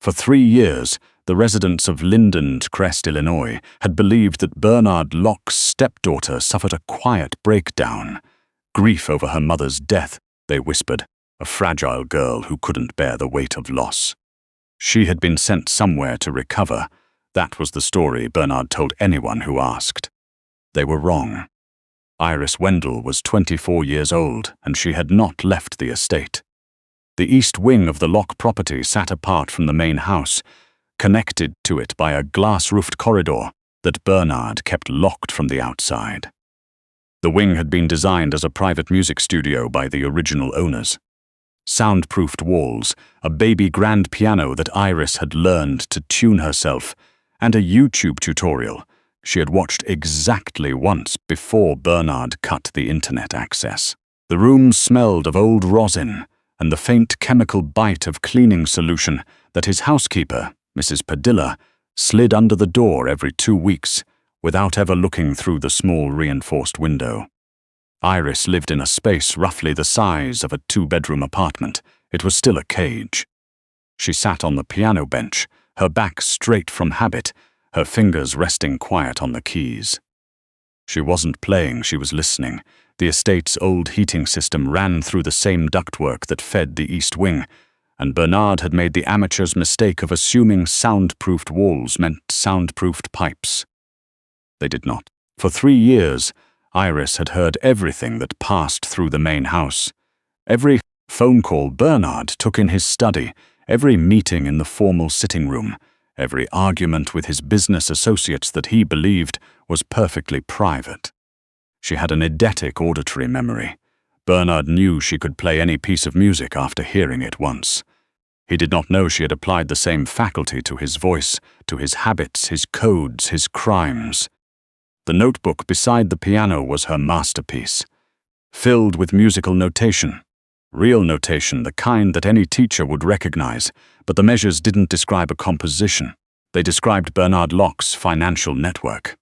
For 3 years, the residents of Linden Crest, Illinois, had believed that Bernard Locke's stepdaughter suffered a quiet breakdown. Grief over her mother's death, they whispered, a fragile girl who couldn't bear the weight of loss. She had been sent somewhere to recover. That was the story Bernard told anyone who asked. They were wrong. Iris Wendell was 24 years old, and she had not left the estate. The east wing of the Locke property sat apart from the main house, connected to it by a glass-roofed corridor that Bernard kept locked from the outside. The wing had been designed as a private music studio by the original owners. Soundproofed walls, a baby grand piano that Iris had learned to tune herself, and a YouTube tutorial she had watched exactly once before Bernard cut the internet access. The room smelled of old rosin and the faint chemical bite of cleaning solution that his housekeeper, Mrs. Padilla, slid under the door every 2 weeks without ever looking through the small reinforced window. Iris lived in a space roughly the size of a 2-bedroom apartment. It was still a cage. She sat on the piano bench, her back straight from habit, her fingers resting quiet on the keys. She wasn't playing, she was listening. The estate's old heating system ran through the same ductwork that fed the east wing, and Bernard had made the amateur's mistake of assuming soundproofed walls meant soundproofed pipes. They did not. For 3 years, Iris had heard everything that passed through the main house. Every phone call Bernard took in his study, every meeting in the formal sitting room, every argument with his business associates that he believed was perfectly private. She had an eidetic auditory memory. Bernard knew she could play any piece of music after hearing it once. He did not know she had applied the same faculty to his voice, to his habits, his codes, his crimes. The notebook beside the piano was her masterpiece, filled with musical notation. Real notation, the kind that any teacher would recognize, but the measures didn't describe a composition. They described Bernard Locke's financial network.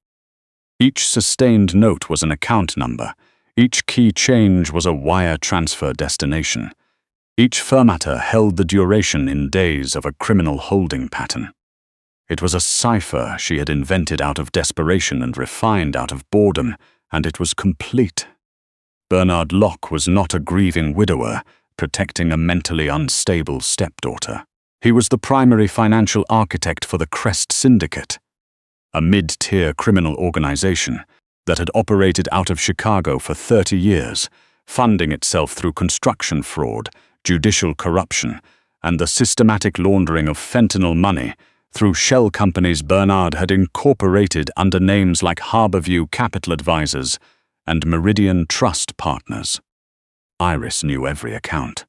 Each sustained note was an account number. Each key change was a wire transfer destination. Each fermata held the duration in days of a criminal holding pattern. It was a cipher she had invented out of desperation and refined out of boredom, and it was complete. Bernard Locke was not a grieving widower protecting a mentally unstable stepdaughter. He was the primary financial architect for the Crest Syndicate, a mid-tier criminal organization that had operated out of Chicago for 30 years, funding itself through construction fraud, judicial corruption, and the systematic laundering of fentanyl money through shell companies Bernard had incorporated under names like Harborview Capital Advisors and Meridian Trust Partners. Iris knew every account.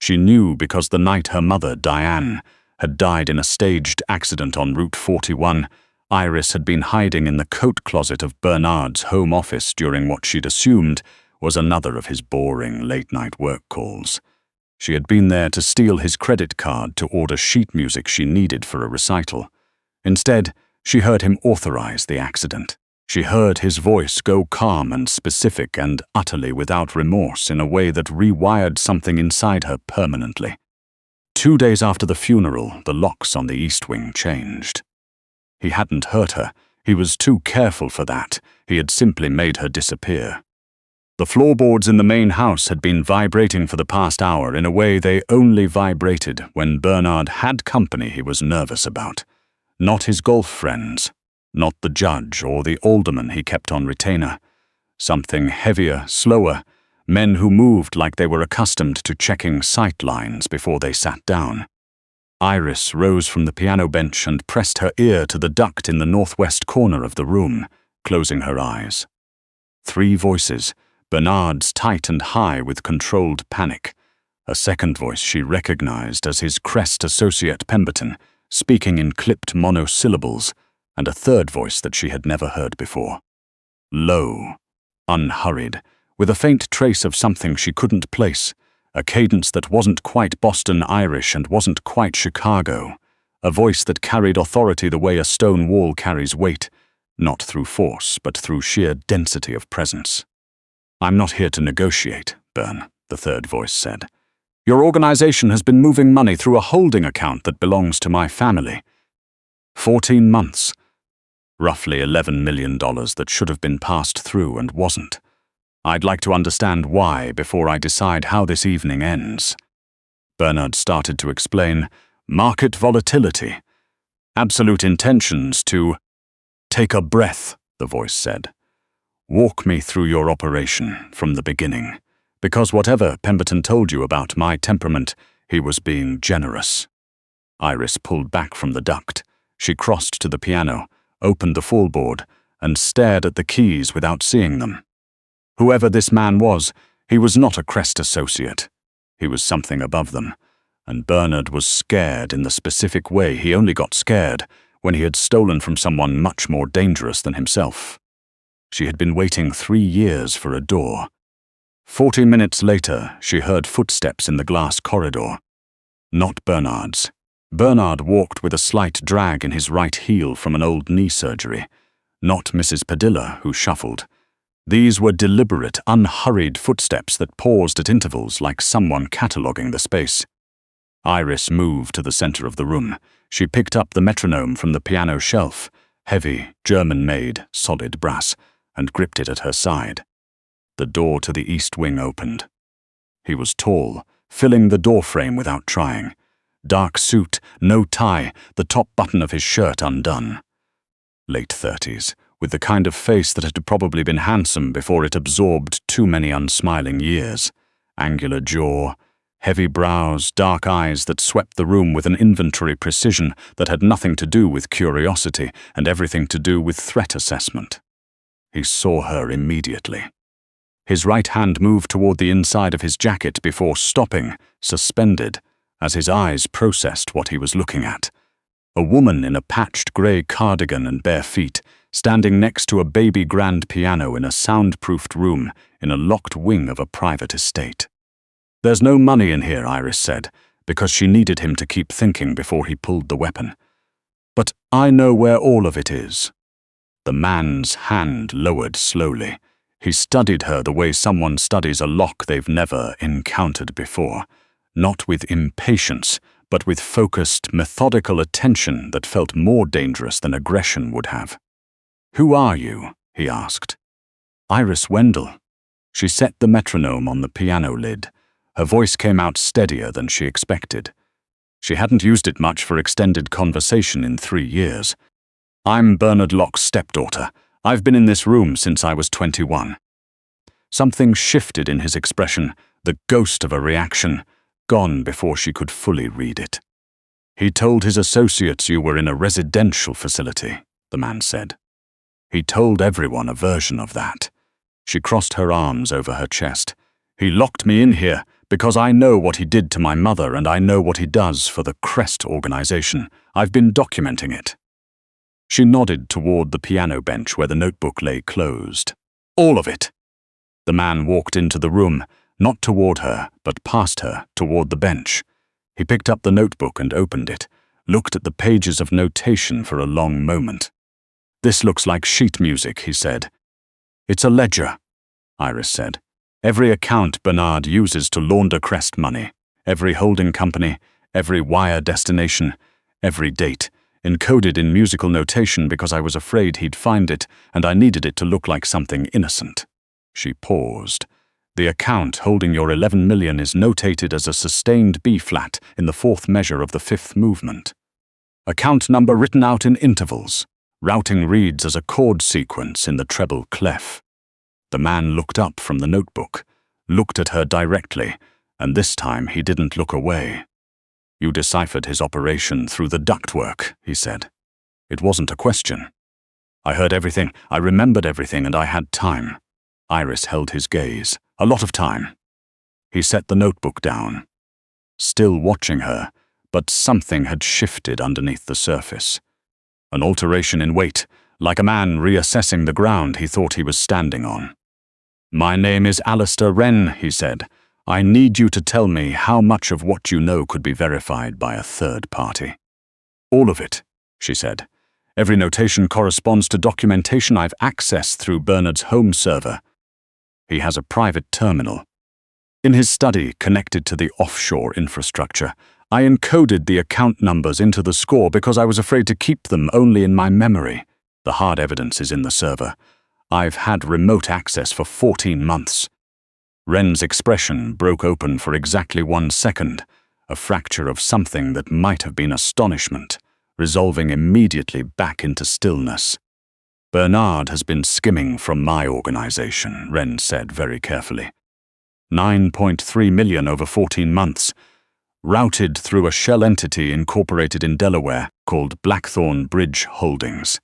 She knew because the night her mother, Diane, had died in a staged accident on Route 41, Iris had been hiding in the coat closet of Bernard's home office during what she'd assumed was another of his boring late-night work calls. She had been there to steal his credit card to order sheet music she needed for a recital. Instead, she heard him authorize the accident. She heard his voice go calm and specific and utterly without remorse in a way that rewired something inside her permanently. 2 days after the funeral, the locks on the east wing changed. He hadn't hurt her. He was too careful for that. He had simply made her disappear. The floorboards in the main house had been vibrating for the past hour in a way they only vibrated when Bernard had company he was nervous about. Not his golf friends, not the judge or the alderman he kept on retainer. Something heavier, slower, men who moved like they were accustomed to checking sight lines before they sat down. Iris rose from the piano bench and pressed her ear to the duct in the northwest corner of the room, closing her eyes. 3 voices, Bernard's tight and high with controlled panic. A second voice she recognized as his Crest associate Pemberton, speaking in clipped monosyllables, and a third voice that she had never heard before. Low, unhurried, with a faint trace of something she couldn't place, a cadence that wasn't quite Boston Irish and wasn't quite Chicago, a voice that carried authority the way a stone wall carries weight, not through force but through sheer density of presence. "I'm not here to negotiate, Bern," the third voice said. Your organization has been moving money through a holding account that belongs to my family. 14 months. Roughly $11 million that should have been passed through and wasn't. I'd like to understand why before I decide how this evening ends. Bernard started to explain. Market volatility. Absolute intentions to... Take a breath, the voice said. Walk me through your operation from the beginning. Because whatever Pemberton told you about my temperament, he was being generous. Iris pulled back from the duct. She crossed to the piano, opened the fallboard, and stared at the keys without seeing them. Whoever this man was, he was not a Crest associate. He was something above them, and Bernard was scared in the specific way he only got scared when he had stolen from someone much more dangerous than himself. She had been waiting 3 years for a door. 40 minutes later, she heard footsteps in the glass corridor. Not Bernard's. Bernard walked with a slight drag in his right heel from an old knee surgery. Not Mrs. Padilla, who shuffled. These were deliberate, unhurried footsteps that paused at intervals like someone cataloguing the space. Iris moved to the center of the room. She picked up the metronome from the piano shelf, heavy, German-made, solid brass, and gripped it at her side. The door to the east wing opened. He was tall, filling the doorframe without trying. Dark suit, no tie, the top button of his shirt undone. Late 30s, with the kind of face that had probably been handsome before it absorbed too many unsmiling years. Angular jaw, heavy brows, dark eyes that swept the room with an inventory precision that had nothing to do with curiosity and everything to do with threat assessment. He saw her immediately. His right hand moved toward the inside of his jacket before stopping, suspended, as his eyes processed what he was looking at. A woman in a patched grey cardigan and bare feet, standing next to a baby grand piano in a soundproofed room in a locked wing of a private estate. There's no money in here, Iris said, because she needed him to keep thinking before he pulled the weapon. But I know where all of it is. The man's hand lowered slowly. He studied her the way someone studies a lock they've never encountered before, not with impatience, but with focused, methodical attention that felt more dangerous than aggression would have. Who are you? He asked. Iris Wendell. She set the metronome on the piano lid. Her voice came out steadier than she expected. She hadn't used it much for extended conversation in 3 years. I'm Bernard Locke's stepdaughter. I've been in this room since I was 21. Something shifted in his expression, the ghost of a reaction, gone before she could fully read it. He told his associates you were in a residential facility, the man said. He told everyone a version of that. She crossed her arms over her chest. He locked me in here because I know what he did to my mother and I know what he does for the Crest organization. I've been documenting it. She nodded toward the piano bench where the notebook lay closed. All of it. The man walked into the room, not toward her, but past her, toward the bench. He picked up the notebook and opened it, looked at the pages of notation for a long moment. This looks like sheet music, he said. It's a ledger, Iris said. Every account Bernard uses to launder Crest money, every holding company, every wire destination, every date, encoded in musical notation because I was afraid he'd find it and I needed it to look like something innocent. She paused. The account holding your 11 million is notated as a sustained B-flat in the 4th measure of the 5th movement. Account number written out in intervals. Routing reads as a chord sequence in the treble clef. The man looked up from the notebook, looked at her directly, and this time he didn't look away. You deciphered his operation through the ductwork, he said. It wasn't a question. I heard everything, I remembered everything, and I had time. Iris held his gaze. A lot of time. He set the notebook down. Still watching her, but something had shifted underneath the surface. An alteration in weight, like a man reassessing the ground he thought he was standing on. My name is Alistair Wren, he said. I need you to tell me how much of what you know could be verified by a third party. All of it, she said. Every notation corresponds to documentation I've accessed through Bernard's home server. He has a private terminal. In his study connected to the offshore infrastructure, I encoded the account numbers into the score because I was afraid to keep them only in my memory. The hard evidence is in the server. I've had remote access for 14 months. Wren's expression broke open for exactly 1 second, a fracture of something that might have been astonishment, resolving immediately back into stillness. Bernard has been skimming from my organization, Wren said very carefully. 9.3 million over 14 months, routed through a shell entity incorporated in Delaware called Blackthorn Bridge Holdings.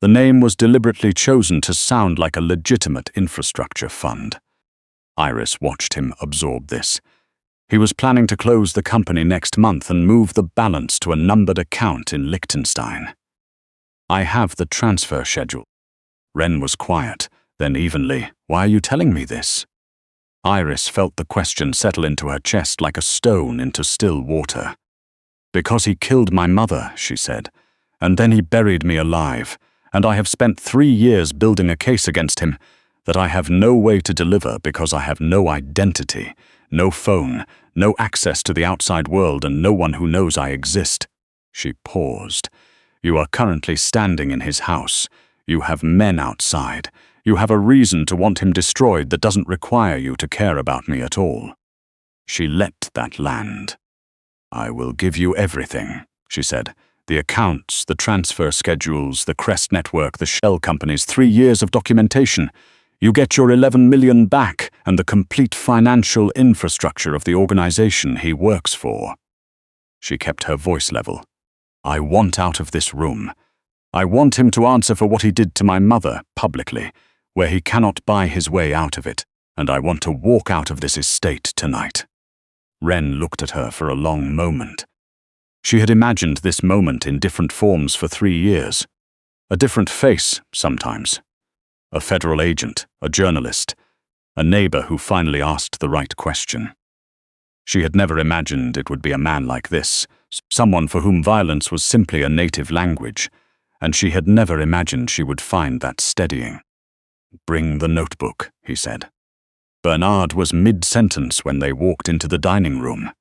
The name was deliberately chosen to sound like a legitimate infrastructure fund. Iris watched him absorb this. He was planning to close the company next month and move the balance to a numbered account in Liechtenstein. I have the transfer schedule. Wren was quiet, then evenly, "Why are you telling me this?" Iris felt the question settle into her chest like a stone into still water. "Because he killed my mother," she said, "and then he buried me alive, and I have spent 3 years building a case against him that I have no way to deliver because I have no identity, no phone, no access to the outside world, and no one who knows I exist." She paused. "You are currently standing in his house. You have men outside. You have a reason to want him destroyed that doesn't require you to care about me at all." She let that land. "I will give you everything," she said. "The accounts, the transfer schedules, the Crest network, the shell companies, 3 years of documentation. You get your 11 million back and the complete financial infrastructure of the organization he works for." She kept her voice level. "I want out of this room. I want him to answer for what he did to my mother, publicly, where he cannot buy his way out of it, and I want to walk out of this estate tonight." Wren looked at her for a long moment. She had imagined this moment in different forms for 3 years. A different face, sometimes. A federal agent, a journalist, a neighbor who finally asked the right question. She had never imagined it would be a man like this, someone for whom violence was simply a native language, and she had never imagined she would find that steadying. "Bring the notebook," he said. Bernard was mid-sentence when they walked into the dining room.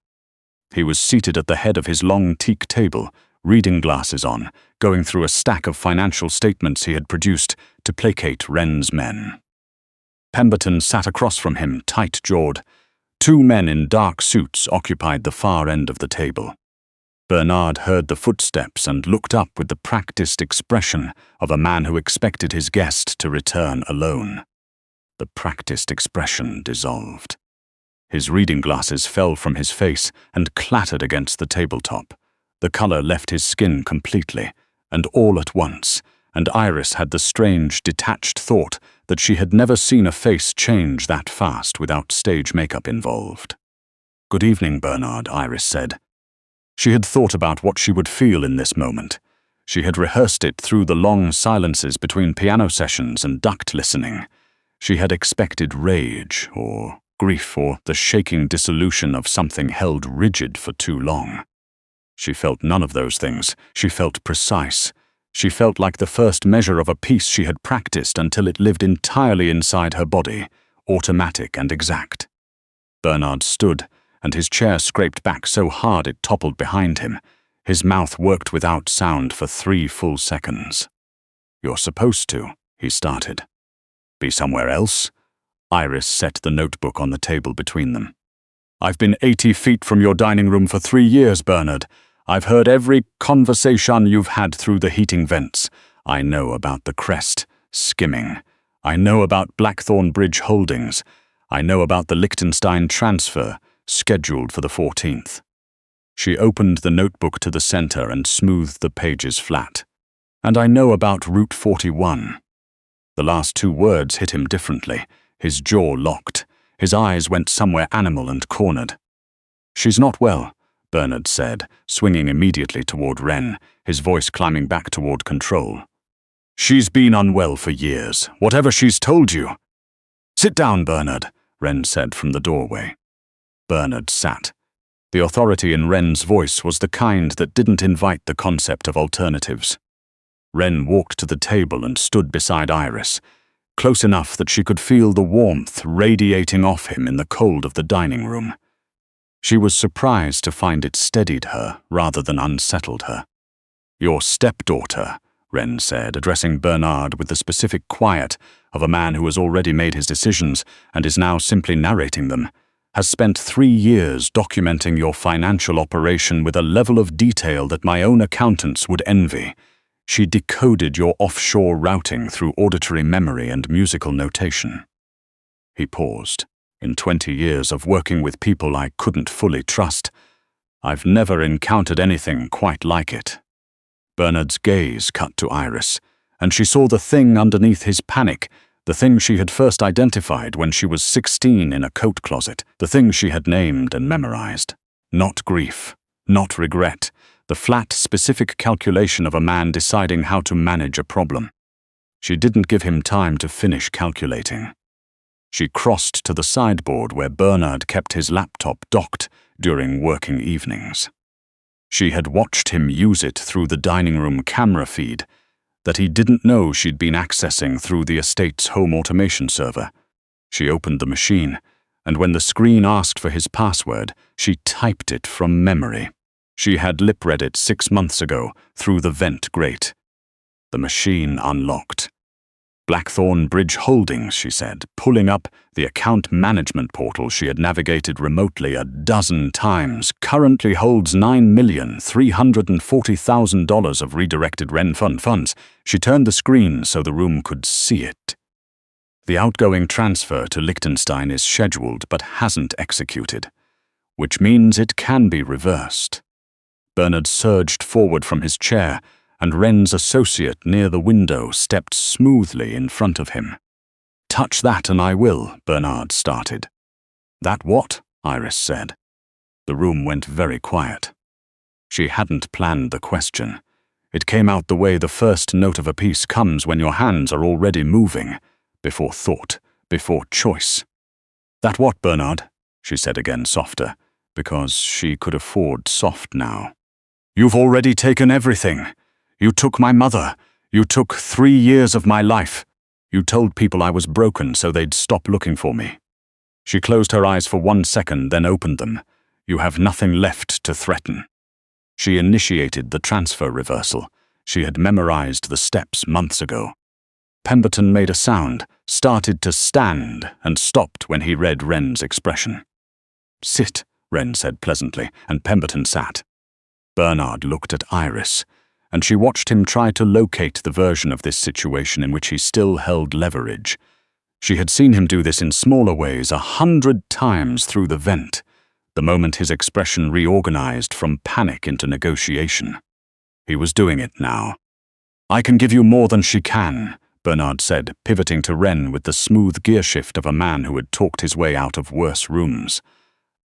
He was seated at the head of his long teak table, reading glasses on, going through a stack of financial statements he had produced to placate Wren's men. Pemberton sat across from him, tight-jawed. 2 men in dark suits occupied the far end of the table. Bernard heard the footsteps and looked up with the practiced expression of a man who expected his guest to return alone. The practiced expression dissolved. His reading glasses fell from his face and clattered against the tabletop. The color left his skin completely, and all at once, and Iris had the strange, detached thought that she had never seen a face change that fast without stage makeup involved. "Good evening, Bernard," Iris said. She had thought about what she would feel in this moment. She had rehearsed it through the long silences between piano sessions and duct listening. She had expected rage, or grief, or the shaking dissolution of something held rigid for too long. She felt none of those things. She felt precise. She felt like the first measure of a piece she had practiced until it lived entirely inside her body, automatic and exact. Bernard stood, and his chair scraped back so hard it toppled behind him. His mouth worked without sound for 3 full seconds. "You're supposed to," he started. "Be somewhere else?" Iris set the notebook on the table between them. "I've been 80 feet from your dining room for 3 years, Bernard. I've heard every conversation you've had through the heating vents. I know about the Crest, skimming. I know about Blackthorn Bridge Holdings. I know about the Liechtenstein transfer, scheduled for the 14th. She opened the notebook to the center and smoothed the pages flat. "And I know about Route 41. The last 2 words hit him differently. His jaw locked. His eyes went somewhere animal and cornered. "She's not well," Bernard said, swinging immediately toward Wren, his voice climbing back toward control. "She's been unwell for years, whatever she's told you." "Sit down, Bernard," Wren said from the doorway. Bernard sat. The authority in Wren's voice was the kind that didn't invite the concept of alternatives. Wren walked to the table and stood beside Iris. close enough that she could feel the warmth radiating off him in the cold of the dining room. She was surprised to find it steadied her rather than unsettled her. "Your stepdaughter," Wren said, addressing Bernard with the specific quiet of a man who has already made his decisions and is now simply narrating them, "has spent 3 years documenting your financial operation with a level of detail that my own accountants would envy. She decoded your offshore routing through auditory memory and musical notation." He paused. "In 20 years of working with people I couldn't fully trust, I've never encountered anything quite like it." Bernard's gaze cut to Iris, and she saw the thing underneath his panic, the thing she had first identified when she was 16 in a coat closet, the thing she had named and memorized. Not grief, not regret, the flat, specific calculation of a man deciding how to manage a problem. She didn't give him time to finish calculating. She crossed to the sideboard where Bernard kept his laptop docked during working evenings. She had watched him use it through the dining room camera feed that he didn't know she'd been accessing through the estate's home automation server. She opened the machine, and when the screen asked for his password, she typed it from memory. She had lip-read it 6 months ago through the vent grate. The machine unlocked. "Blackthorn Bridge Holdings," she said, pulling up the account management portal she had navigated remotely a dozen times, "currently holds $9,340,000 of redirected Wren Fund funds." She turned the screen so the room could see it. "The outgoing transfer to Liechtenstein is scheduled but hasn't executed, which means it can be reversed." Bernard surged forward from his chair, and Wren's associate near the window stepped smoothly in front of him. "Touch that and I will," Bernard started. "That what?" Iris said. The room went very quiet. She hadn't planned the question. It came out the way the first note of a piece comes when your hands are already moving, before thought, before choice. "That what, Bernard?" she said again, softer, because she could afford soft now. "You've already taken everything. You took my mother. You took 3 years of my life. You told people I was broken so they'd stop looking for me." She closed her eyes for 1 second, then opened them. "You have nothing left to threaten." She initiated the transfer reversal. She had memorized the steps months ago. Pemberton made a sound, started to stand, and stopped when he read Wren's expression. "Sit," Wren said pleasantly, and Pemberton sat. Bernard looked at Iris, and she watched him try to locate the version of this situation in which he still held leverage. She had seen him do this in smaller ways 100 times through the vent, the moment his expression reorganized from panic into negotiation. He was doing it now. "I can give you more than she can," Bernard said, pivoting to Wren with the smooth gear shift of a man who had talked his way out of worse rooms.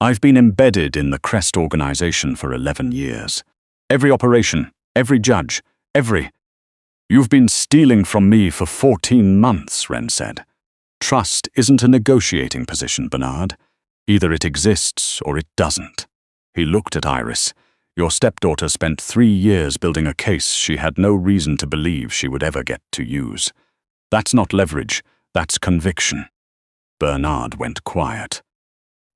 "I've been embedded in the Crest organization for 11 years. Every operation, every judge, every—" "You've been stealing from me for 14 months, Wren said. "Trust isn't a negotiating position, Bernard. Either it exists or it doesn't." He looked at Iris. "Your stepdaughter spent 3 years building a case she had no reason to believe she would ever get to use. That's not leverage, that's conviction." Bernard went quiet.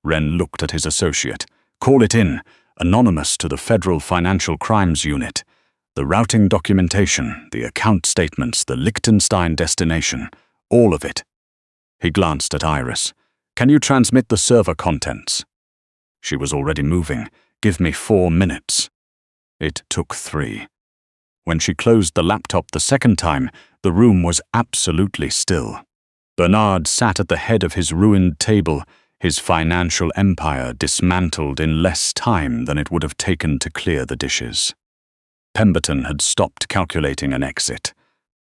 Wren looked at his associate. "Call it in, anonymous to the Federal Financial Crimes Unit. The routing documentation, the account statements, the Liechtenstein destination, all of it." He glanced at Iris. "Can you transmit the server contents?" She was already moving. "Give me 4 minutes." It took 3. When she closed the laptop the second time, the room was absolutely still. Bernard sat at the head of his ruined table, his financial empire dismantled in less time than it would have taken to clear the dishes. Pemberton had stopped calculating an exit.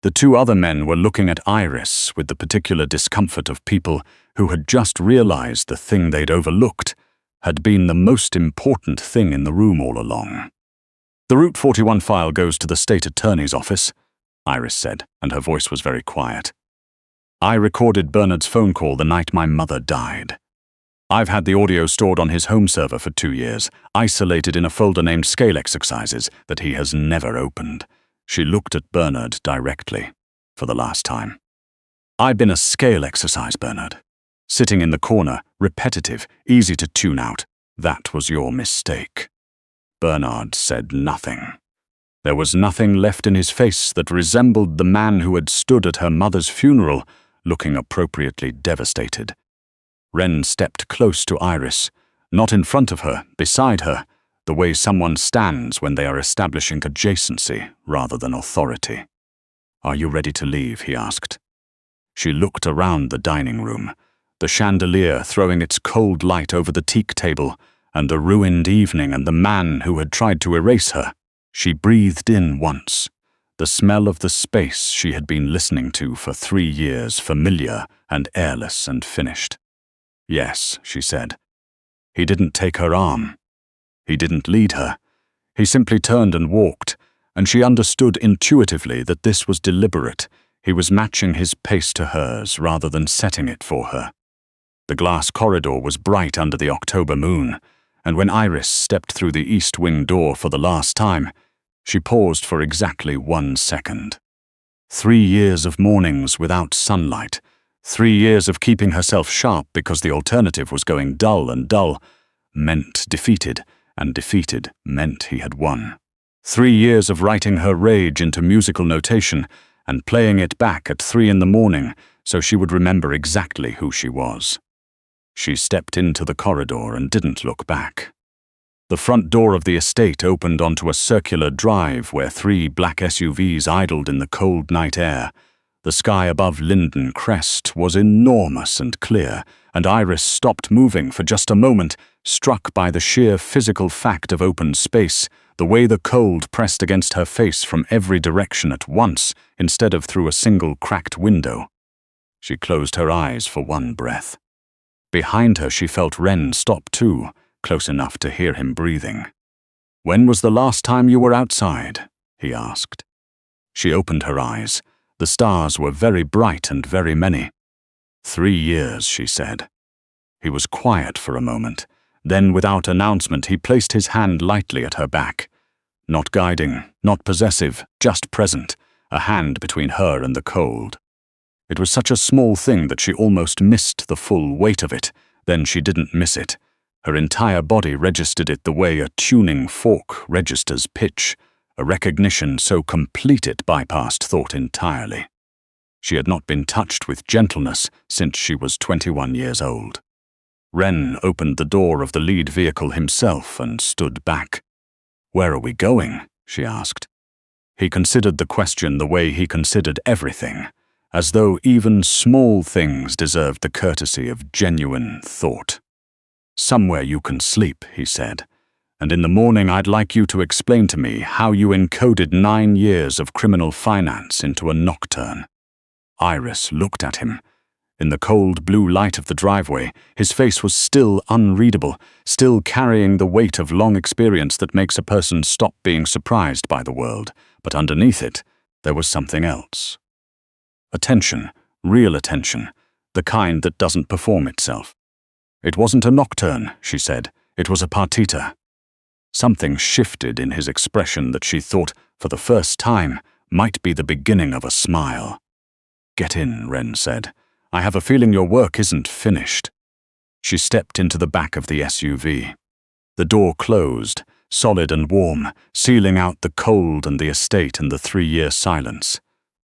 The 2 other men were looking at Iris with the particular discomfort of people who had just realized the thing they'd overlooked had been the most important thing in the room all along. "The Route 41 file goes to the state attorney's office," Iris said, and her voice was very quiet. "I recorded Bernard's phone call the night my mother died. I've had the audio stored on his home server for 2 years, isolated in a folder named Scale Exercises that he has never opened." She looked at Bernard directly, for the last time. I'd been a scale exercise, Bernard. Sitting in the corner, repetitive, easy to tune out. That was your mistake. Bernard said nothing. There was nothing left in his face that resembled the man who had stood at her mother's funeral, looking appropriately devastated. Wren stepped close to Iris, not in front of her, beside her, the way someone stands when they are establishing adjacency rather than authority. "Are you ready to leave?" he asked. She looked around the dining room, the chandelier throwing its cold light over the teak table, and the ruined evening and the man who had tried to erase her. She breathed in once, the smell of the space she had been listening to for 3 years, familiar and airless and finished. "Yes," she said. He didn't take her arm. He didn't lead her. He simply turned and walked, and she understood intuitively that this was deliberate. He was matching his pace to hers rather than setting it for her. The glass corridor was bright under the October moon, and when Iris stepped through the east wing door for the last time, she paused for exactly 1 second. 3 years of mornings without sunlight, 3 years of keeping herself sharp because the alternative was going dull, and dull meant defeated, and defeated meant he had won. 3 years of writing her rage into musical notation and playing it back at 3 in the morning so she would remember exactly who she was. She stepped into the corridor and didn't look back. The front door of the estate opened onto a circular drive where 3 black SUVs idled in the cold night air. The sky above Linden Crest was enormous and clear, and Iris stopped moving for just a moment, struck by the sheer physical fact of open space, the way the cold pressed against her face from every direction at once, instead of through a single cracked window. She closed her eyes for 1 breath. Behind her she felt Wren stop too, close enough to hear him breathing. "When was the last time you were outside?" he asked. She opened her eyes. The stars were very bright and very many. 3 years, she said. He was quiet for a moment. Then, without announcement, he placed his hand lightly at her back. Not guiding, not possessive, just present, a hand between her and the cold. It was such a small thing that she almost missed the full weight of it. Then she didn't miss it. Her entire body registered it the way a tuning fork registers pitch, a recognition so complete it bypassed thought entirely. She had not been touched with gentleness since she was 21 years old. Wren opened the door of the lead vehicle himself and stood back. "Where are we going?" she asked. He considered the question the way he considered everything, as though even small things deserved the courtesy of genuine thought. "Somewhere you can sleep," he said. "And in the morning I'd like you to explain to me how you encoded 9 years of criminal finance into a nocturne." Iris looked at him. In the cold blue light of the driveway, his face was still unreadable, still carrying the weight of long experience that makes a person stop being surprised by the world, but underneath it, there was something else. Attention, real attention, the kind that doesn't perform itself. "It wasn't a nocturne," she said. "It was a partita." Something shifted in his expression that she thought, for the first time, might be the beginning of a smile. "Get in," Wren said. "I have a feeling your work isn't finished." She stepped into the back of the SUV. The door closed, solid and warm, sealing out the cold and the estate and the 3-year silence.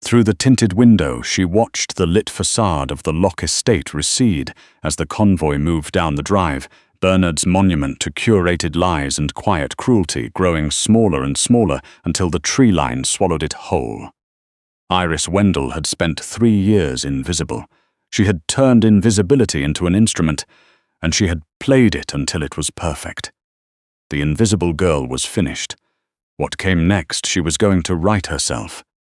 Through the tinted window, she watched the lit facade of the Locke estate recede as the convoy moved down the drive, Bernard's monument to curated lies and quiet cruelty growing smaller and smaller until the tree line swallowed it whole. Iris Wendell had spent 3 years invisible. She had turned invisibility into an instrument, and she had played it until it was perfect. The invisible girl was finished. What came next she was going to write herself.